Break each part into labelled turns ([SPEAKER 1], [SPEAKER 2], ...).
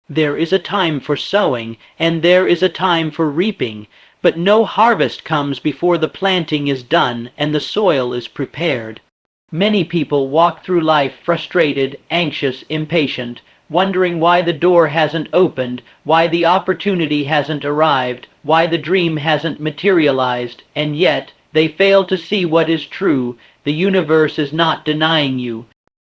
[SPEAKER 1] There is a time for sowing, and there is a time for reaping, but no harvest comes before the planting is done and the soil is prepared. Many people walk through life frustrated, anxious, impatient, wondering why the door hasn't opened, why the opportunity hasn't arrived, why the dream hasn't materialized, and yet they fail to see what is true. The universe is not denying you.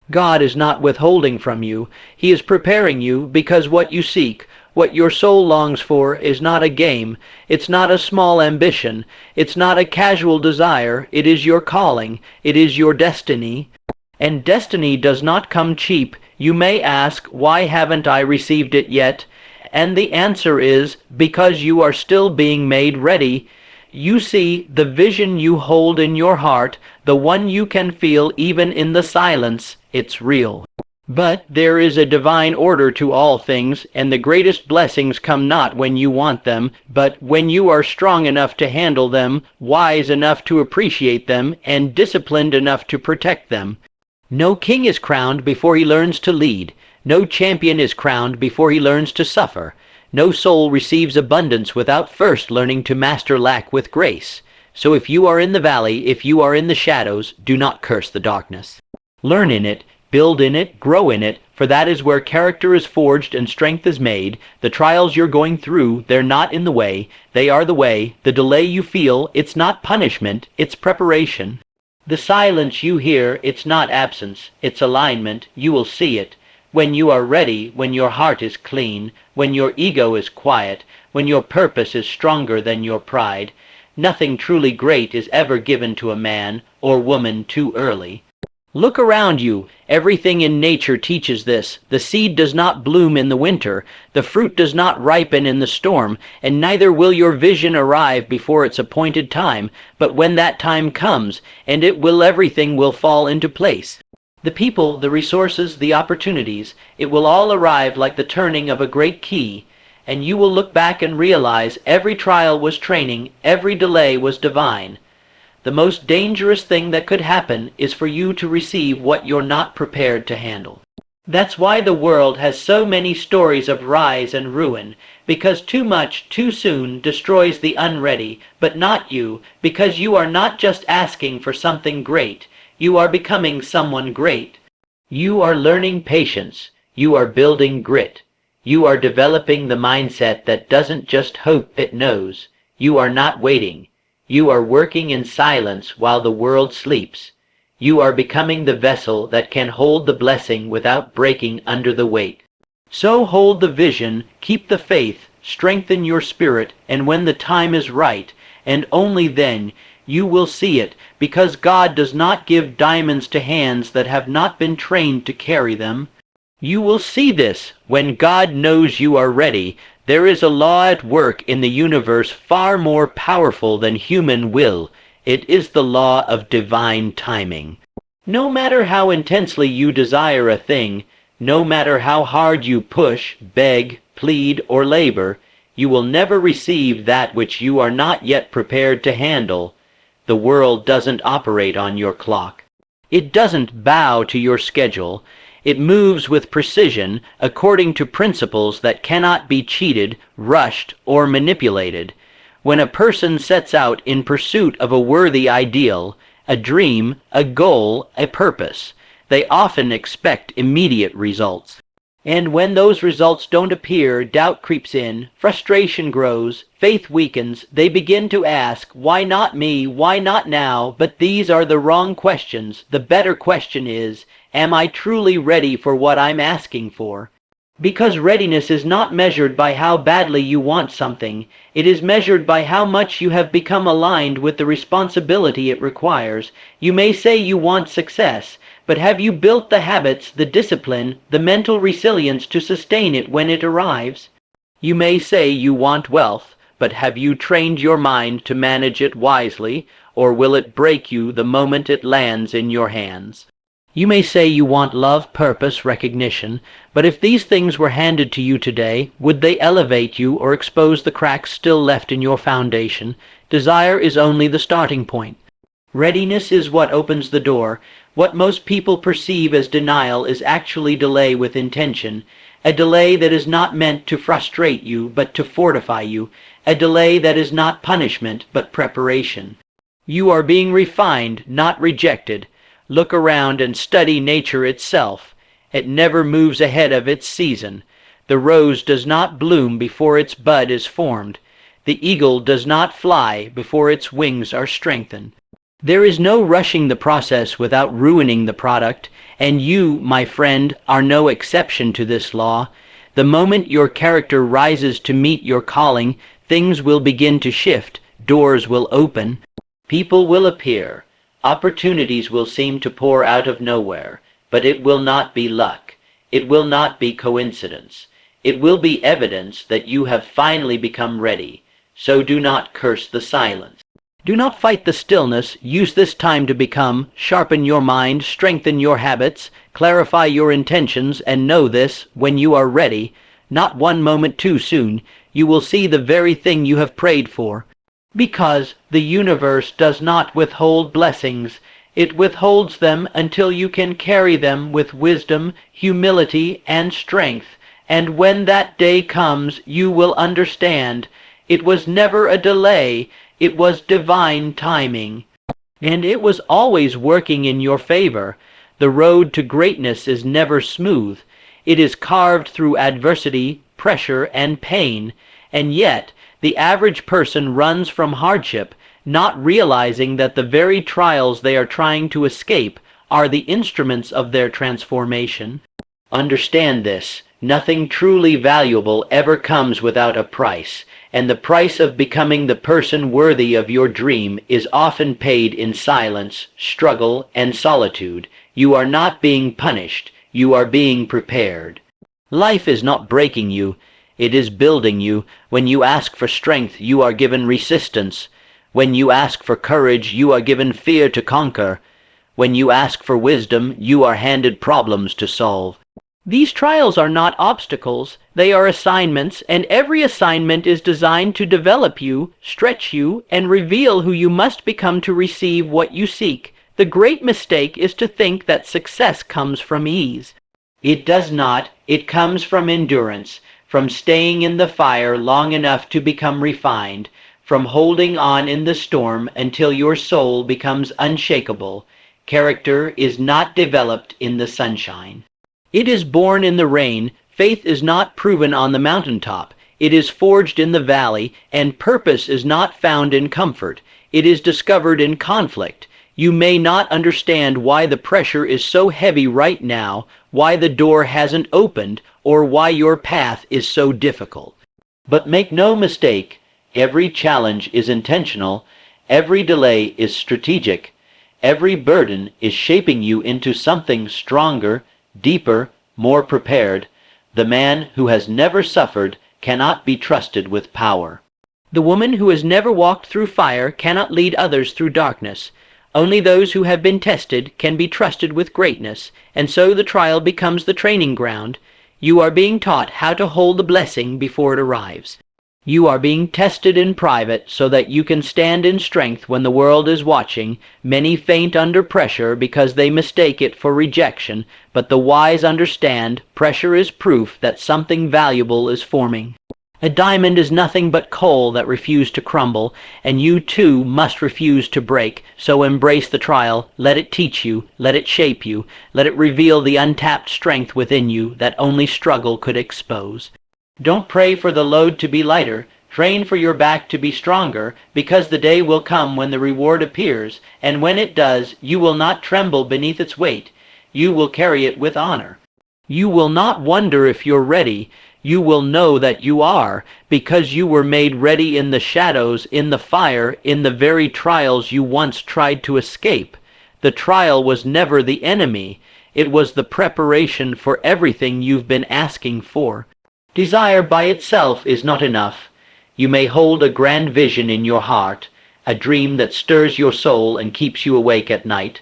[SPEAKER 1] God is not withholding from you. He is preparing you because what you seek, what your soul longs for, is not a game. It's not a small ambition. It's not a casual desire. It is your calling. It is your destiny. And destiny does not come cheap. You may ask, why haven't I received it yet? And the answer is, because you are still being made ready. You see, the vision you hold in your heart, the one you can feel even in the silence, it's real. But there is a divine order to all things, and the greatest blessings come not when you want them, but when you are strong enough to handle them, wise enough to appreciate them, and disciplined enough to protect them. No king is crowned before he learns to lead. No champion is crowned before he learns to suffer. No soul receives abundance without first learning to master lack with grace. So if you are in the valley, if you are in the shadows, do not curse the darkness. Learn in it, build in it, grow in it, for that is where character is forged and strength is made. The trials you're going through, they're not in the way. They are the way. The delay you feel, it's not punishment, it's preparation. The silence you hear, it's not absence, it's alignment. You will see it. When you are ready, when your heart is clean, when your ego is quiet, when your purpose is stronger than your pride, nothing truly great is ever given to a man or woman too early. Look around you. Everything in nature teaches this. The seed does not bloom in the winter, the fruit does not ripen in the storm, and neither will your vision arrive before its appointed time, but when that time comes, and it will, everything will fall into place. The people, the resources, the opportunities, it will all arrive like the turning of a great key, and you will look back and realize every trial was training, every delay was divine. The most dangerous thing that could happen is for you to receive what you're not prepared to handle. That's why the world has so many stories of rise and ruin, because too much, too soon destroys the unready, but not you, because you are not just asking for something great. You are becoming someone great. You are learning patience. You are building grit. You are developing the mindset that doesn't just hope it knows. You are not waiting. You are working in silence while the world sleeps. You are becoming the vessel that can hold the blessing without breaking under the weight. So hold the vision, keep the faith, strengthen your spirit, and when the time is right, and only then, you will see it, because God does not give diamonds to hands that have not been trained to carry them. You will see this when God knows you are ready. There is a law at work in the universe far more powerful than human will. It is the law of divine timing. No matter how intensely you desire a thing, no matter how hard you push, beg, plead, or labor, you will never receive that which you are not yet prepared to handle. The world doesn't operate on your clock. It doesn't bow to your schedule. It moves with precision according to principles that cannot be cheated, rushed, or manipulated. When a person sets out in pursuit of a worthy ideal, a dream, a goal, a purpose, they often expect immediate results. And when those results don't appear, doubt creeps in, frustration grows, faith weakens, they begin to ask, why not me, why not now? But these are the wrong questions. The better question is, am I truly ready for what I'm asking for? Because readiness is not measured by how badly you want something. It is measured by how much you have become aligned with the responsibility it requires. You may say you want success, but have you built the habits, the discipline, the mental resilience to sustain it when it arrives? You may say you want wealth, but have you trained your mind to manage it wisely, or will it break you the moment it lands in your hands? You may say you want love, purpose, recognition, but if these things were handed to you today, would they elevate you or expose the cracks still left in your foundation? Desire is only the starting point. Readiness is what opens the door. What most people perceive as denial is actually delay with intention. a delay that is not meant to frustrate you but to fortify you, a delay that is not punishment but preparation. You are being refined, not rejected. Look around and study nature itself. It never moves ahead of its season. The rose does not bloom before its bud is formed. The eagle does not fly before its wings are strengthened. There is no rushing the process without ruining the product, and you, my friend, are no exception to this law. The moment your character rises to meet your calling, things will begin to shift, doors will open, people will appear, opportunities will seem to pour out of nowhere, but it will not be luck. It will not be coincidence. It will be evidence that you have finally become ready. So do not curse the silence. Do not fight the stillness. Use this time to become, sharpen your mind, strengthen your habits, clarify your intentions, and know this, when you are ready, not one moment too soon, you will see the very thing you have prayed for. Because the universe does not withhold blessings, it withholds them until you can carry them with wisdom, humility, and strength, and when that day comes, you will understand. It was never a delay. It was divine timing, and it was always working in your favor. The road to greatness is never smooth. It is carved through adversity, pressure, and pain, and yet the average person runs from hardship, not realizing that the very trials they are trying to escape are the instruments of their transformation. Understand this. Nothing truly valuable ever comes without a price, and the price of becoming the person worthy of your dream is often paid in silence, struggle, and solitude. You are not being punished, you are being prepared. Life is not breaking you, it is building you. When you ask for strength, you are given resistance. When you ask for courage, you are given fear to conquer. When you ask for wisdom, you are handed problems to solve. These trials are not obstacles, they are assignments, and every assignment is designed to develop you, stretch you, and reveal who you must become to receive what you seek. The great mistake is to think that success comes from ease. It does not. It comes from endurance, from staying in the fire long enough to become refined, from holding on in the storm until your soul becomes unshakable. Character is not developed in the sunshine. It is born in the rain. Faith is not proven on the mountaintop. It is forged in the valley, and purpose is not found in comfort. It is discovered in conflict. You may not understand why the pressure is so heavy right now, why the door hasn't opened, or why your path is so difficult. But make no mistake, every challenge is intentional, every delay is strategic, every burden is shaping you into something stronger, deeper, more prepared. The man who has never suffered cannot be trusted with power. The woman who has never walked through fire cannot lead others through darkness. Only those who have been tested can be trusted with greatness, and so the trial becomes the training ground. You are being taught how to hold the blessing before it arrives. You are being tested in private so that you can stand in strength when the world is watching. Many faint under pressure because they mistake it for rejection, but the wise understand pressure is proof that something valuable is forming. A diamond is nothing but coal that refused to crumble, and you too must refuse to break. So embrace the trial, let it teach you, let it shape you, let it reveal the untapped strength within you that only struggle could expose. Don't pray for the load to be lighter, train for your back to be stronger, because the day will come when the reward appears, and when it does, you will not tremble beneath its weight. You will carry it with honor. You will not wonder if you're ready. You will know that you are, because you were made ready in the shadows, in the fire, in the very trials you once tried to escape. The trial was never the enemy. It was the preparation for everything you've been asking for. Desire by itself is not enough. You may hold a grand vision in your heart, a dream that stirs your soul and keeps you awake at night.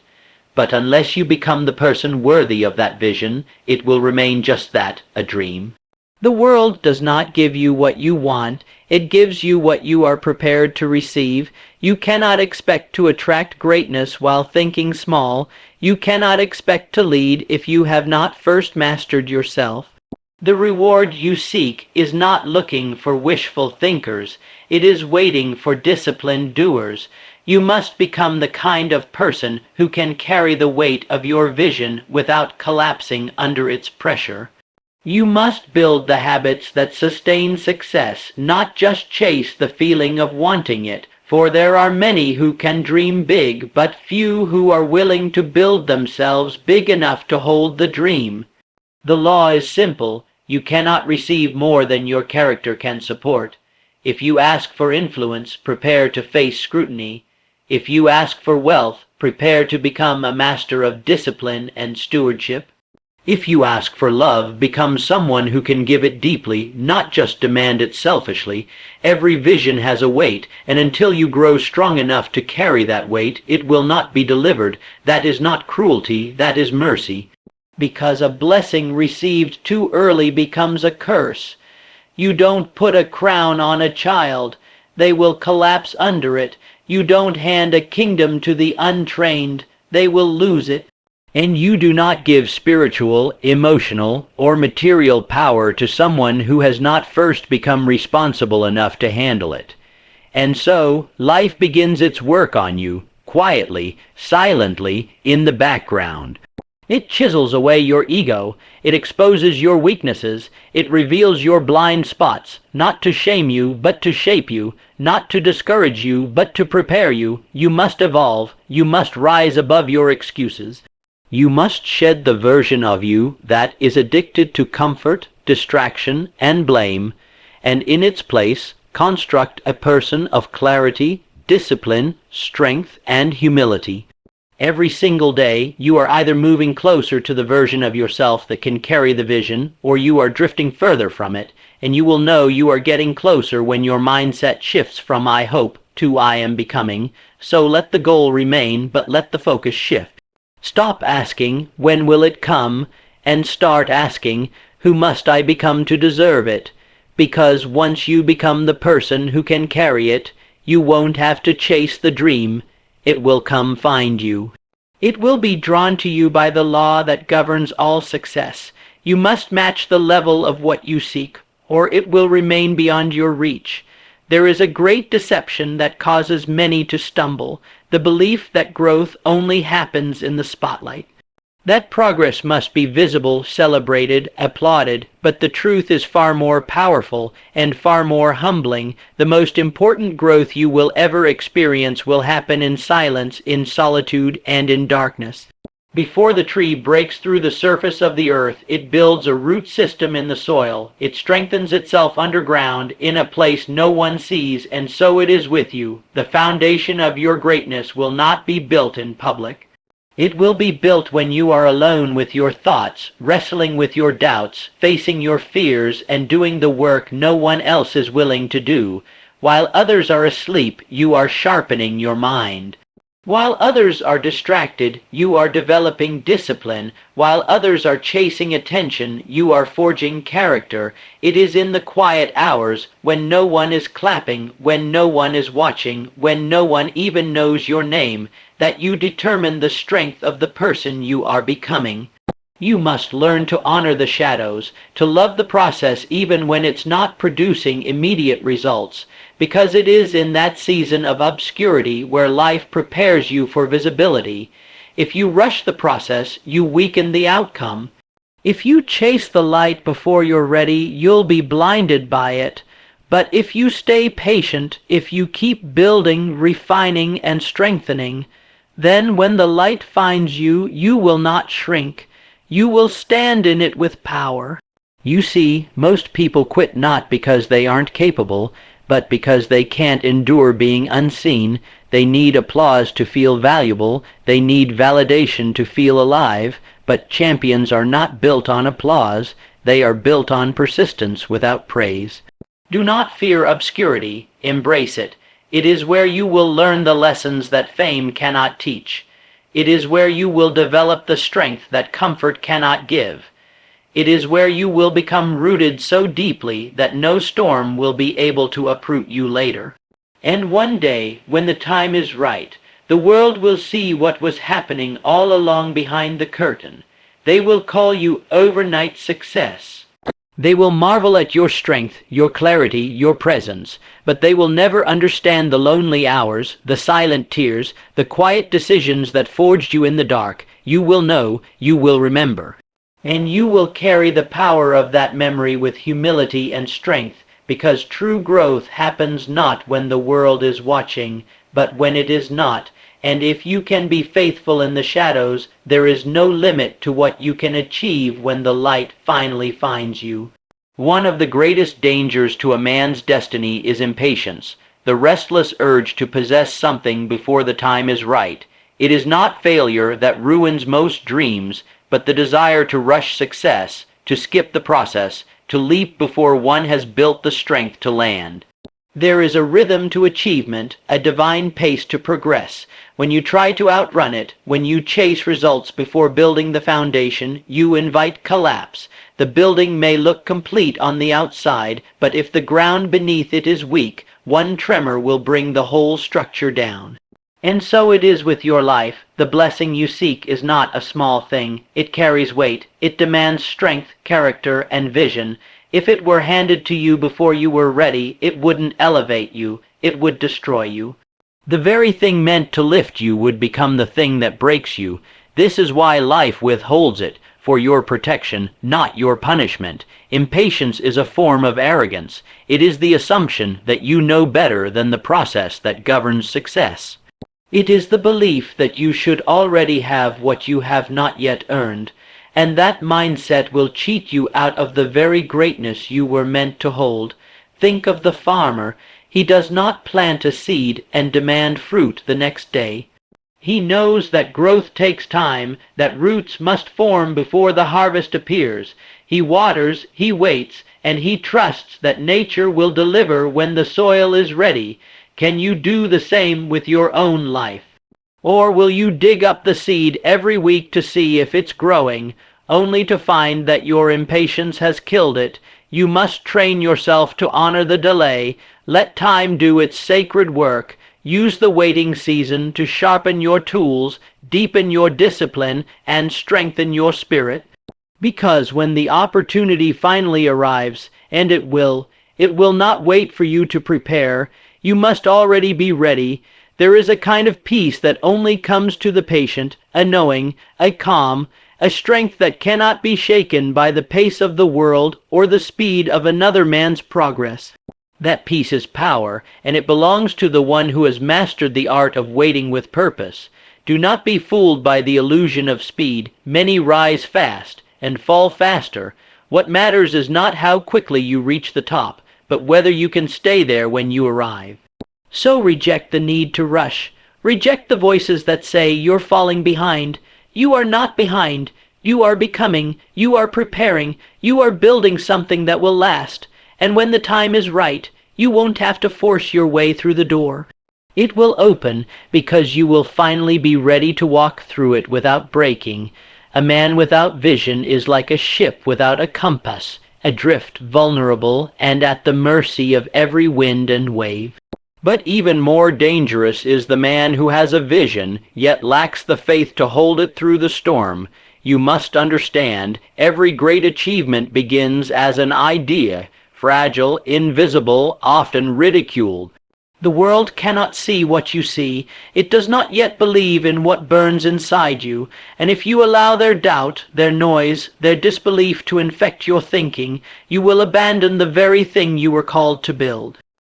[SPEAKER 1] But unless you become the person worthy of that vision, it will remain just that, a dream. The world does not give you what you want. It gives you what you are prepared to receive. You cannot expect to attract greatness while thinking small. You cannot expect to lead if you have not first mastered yourself. The reward you seek is not looking for wishful thinkers, it is waiting for disciplined doers. You must become the kind of person who can carry the weight of your vision without collapsing under its pressure. You must build the habits that sustain success, not just chase the feeling of wanting it, for there are many who can dream big, but few who are willing to build themselves big enough to hold the dream. The law is simple. You cannot receive more than your character can support. If you ask for influence, prepare to face scrutiny. If you ask for wealth, prepare to become a master of discipline and stewardship. If you ask for love, become someone who can give it deeply, not just demand it selfishly. Every vision has a weight, and until you grow strong enough to carry that weight, it will not be delivered. That is not cruelty, that is mercy. Because a blessing received too early becomes a curse. You don't put a crown on a child. They will collapse under it. You don't hand a kingdom to the untrained. They will lose it. And you do not give spiritual, emotional, or material power to someone who has not first become responsible enough to handle it. And so, life begins its work on you, quietly, silently, in the background. It chisels away your ego, it exposes your weaknesses, it reveals your blind spots, not to shame you, but to shape you, not to discourage you, but to prepare you. You must evolve, you must rise above your excuses. You must shed the version of you that is addicted to comfort, distraction, and blame, and in its place construct a person of clarity, discipline, strength, and humility. Every single day, you are either moving closer to the version of yourself that can carry the vision, or you are drifting further from it, and you will know you are getting closer when your mindset shifts from I hope to I am becoming. So let the goal remain, but let the focus shift. Stop asking, when will it come, and start asking, who must I become to deserve it? Because once you become the person who can carry it, you won't have to chase the dream. It will come find you. It will be drawn to you by the law that governs all success. You must match the level of what you seek, or it will remain beyond your reach. There is a great deception that causes many to stumble, the belief that growth only happens in the spotlight. That progress must be visible, celebrated, applauded, but the truth is far more powerful and far more humbling. The most important growth you will ever experience will happen in silence, in solitude, and in darkness. Before the tree breaks through the surface of the earth, it builds a root system in the soil. It strengthens itself underground, in a place no one sees, and so it is with you. The foundation of your greatness will not be built in public. It will be built when you are alone with your thoughts, wrestling with your doubts, facing your fears, and doing the work no one else is willing to do. While others are asleep, you are sharpening your mind. While others are distracted, you are developing discipline. While others are chasing attention, you are forging character. It is in the quiet hours, when no one is clapping, when no one is watching, when no one even knows your name, that you determine the strength of the person you are becoming. You must learn to honor the shadows, to love the process even when it's not producing immediate results, because it is in that season of obscurity where life prepares you for visibility. If you rush the process, you weaken the outcome. If you chase the light before you're ready, you'll be blinded by it. But if you stay patient, if you keep building, refining, and strengthening, then when the light finds you, you will not shrink. You will stand in it with power. You see, most people quit not because they aren't capable, but because they can't endure being unseen. They need applause to feel valuable. They need validation to feel alive. But champions are not built on applause. They are built on persistence without praise. Do not fear obscurity. Embrace it. It is where you will learn the lessons that fame cannot teach. It is where you will develop the strength that comfort cannot give. It is where you will become rooted so deeply that no storm will be able to uproot you later. And one day, when the time is right, the world will see what was happening all along behind the curtain. They will call you overnight success. They will marvel at your strength, your clarity, your presence, but they will never understand the lonely hours, the silent tears, the quiet decisions that forged you in the dark. You will know, you will remember. And you will carry the power of that memory with humility and strength, because true growth happens not when the world is watching, but when it is not. And if you can be faithful in the shadows, there is no limit to what you can achieve when the light finally finds you. One of the greatest dangers to a man's destiny is impatience, the restless urge to possess something before the time is right. It is not failure that ruins most dreams, but the desire to rush success, to skip the process, to leap before one has built the strength to land. There is a rhythm to achievement, a divine pace to progress. When you try to outrun it, when you chase results before building the foundation, you invite collapse. The building may look complete on the outside, but if the ground beneath it is weak, one tremor will bring the whole structure down. And so it is with your life. The blessing you seek is not a small thing. It carries weight. It demands strength, character, and vision. If it were handed to you before you were ready, it wouldn't elevate you, it would destroy you. The very thing meant to lift you would become the thing that breaks you. This is why life withholds it, for your protection, not your punishment. Impatience is a form of arrogance. It is the assumption that you know better than the process that governs success. It is the belief that you should already have what you have not yet earned. And that mindset will cheat you out of the very greatness you were meant to hold. Think of the farmer. He does not plant a seed and demand fruit the next day. He knows that growth takes time, that roots must form before the harvest appears. He waters, he waits, and he trusts that nature will deliver when the soil is ready. Can you do the same with your own life? Or will you dig up the seed every week to see if it's growing, only to find that your impatience has killed it? You must train yourself to honor the delay. Let time do its sacred work. Use the waiting season to sharpen your tools, deepen your discipline, and strengthen your spirit. Because when the opportunity finally arrives, and it will not wait for you to prepare. You must already be ready. There is a kind of peace that only comes to the patient, a knowing, a calm, a strength that cannot be shaken by the pace of the world or the speed of another man's progress. That peace is power, and it belongs to the one who has mastered the art of waiting with purpose. Do not be fooled by the illusion of speed. Many rise fast and fall faster. What matters is not how quickly you reach the top, but whether you can stay there when you arrive. So reject the need to rush. Reject the voices that say you're falling behind. You are not behind. You are becoming. You are preparing. You are building something that will last. And when the time is right, you won't have to force your way through the door. It will open because you will finally be ready to walk through it without breaking. A man without vision is like a ship without a compass, adrift, vulnerable, and at the mercy of every wind and wave. But even more dangerous is the man who has a vision, yet lacks the faith to hold it through the storm. You must understand, every great achievement begins as an idea, fragile, invisible, often ridiculed. The world cannot see what you see. It does not yet believe in what burns inside you, and if you allow their doubt, their noise, their disbelief to infect your thinking, you will abandon the very thing you were called to build.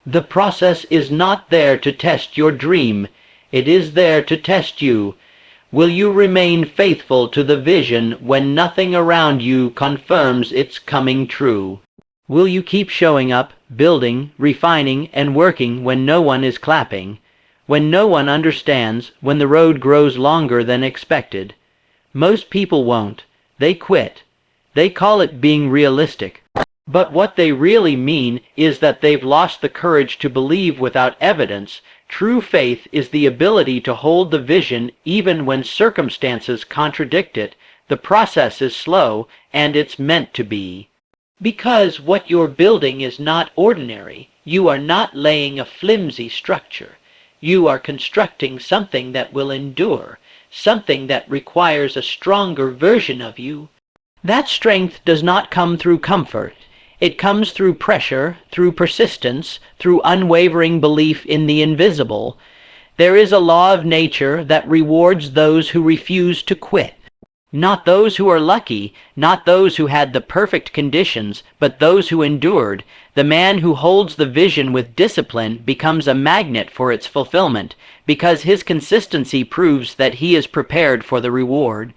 [SPEAKER 1] The process is not there to test your dream. It is there to test you. Will you remain faithful to the vision when nothing around you confirms its coming true? Will you keep showing up, building, refining, and working when no one is clapping, when no one understands, when the road grows longer than expected? Most people won't. They quit. They call it being realistic. But what they really mean is that they've lost the courage to believe without evidence. True faith is the ability to hold the vision even when circumstances contradict it. The process is slow, and it's meant to be. Because what you're building is not ordinary. You are not laying a flimsy structure. You are constructing something that will endure, something that requires a stronger version of you. That strength does not come through comfort. It comes through pressure, through persistence, through unwavering belief in the invisible. There is a law of nature that rewards those who refuse to quit. Not those who are lucky, not those who had the perfect conditions, but those who endured. The man who holds the vision with discipline becomes a magnet for its fulfillment, because his consistency proves that he is prepared for the reward.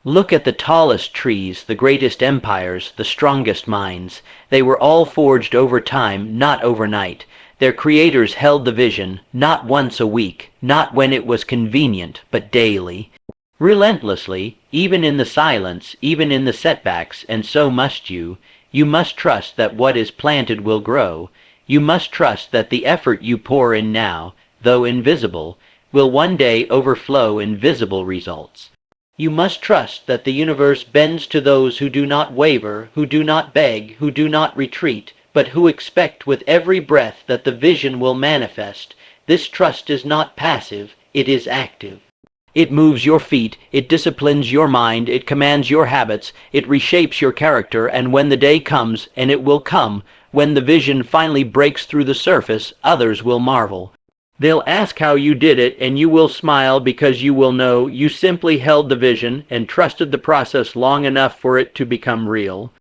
[SPEAKER 1] Look at the tallest trees, the greatest empires, the strongest minds. They were all forged over time, not overnight. Their creators held the vision, not once a week, not when it was convenient, but daily. Relentlessly, even in the silence, even in the setbacks, and so must you. You must trust that what is planted will grow. You must trust that the effort you pour in now, though invisible, will one day overflow in visible results. You must trust that the universe bends to those who do not waver, who do not beg, who do not retreat, but who expect with every breath that the vision will manifest. This trust is not passive, it is active. It moves your feet, it disciplines your mind, it commands your habits, it reshapes your character, and when the day comes, and it will come, when the vision finally breaks through the surface, others will marvel. They'll ask how you did it, and you will smile because you will know you simply held the vision and trusted the process long enough for it to become real.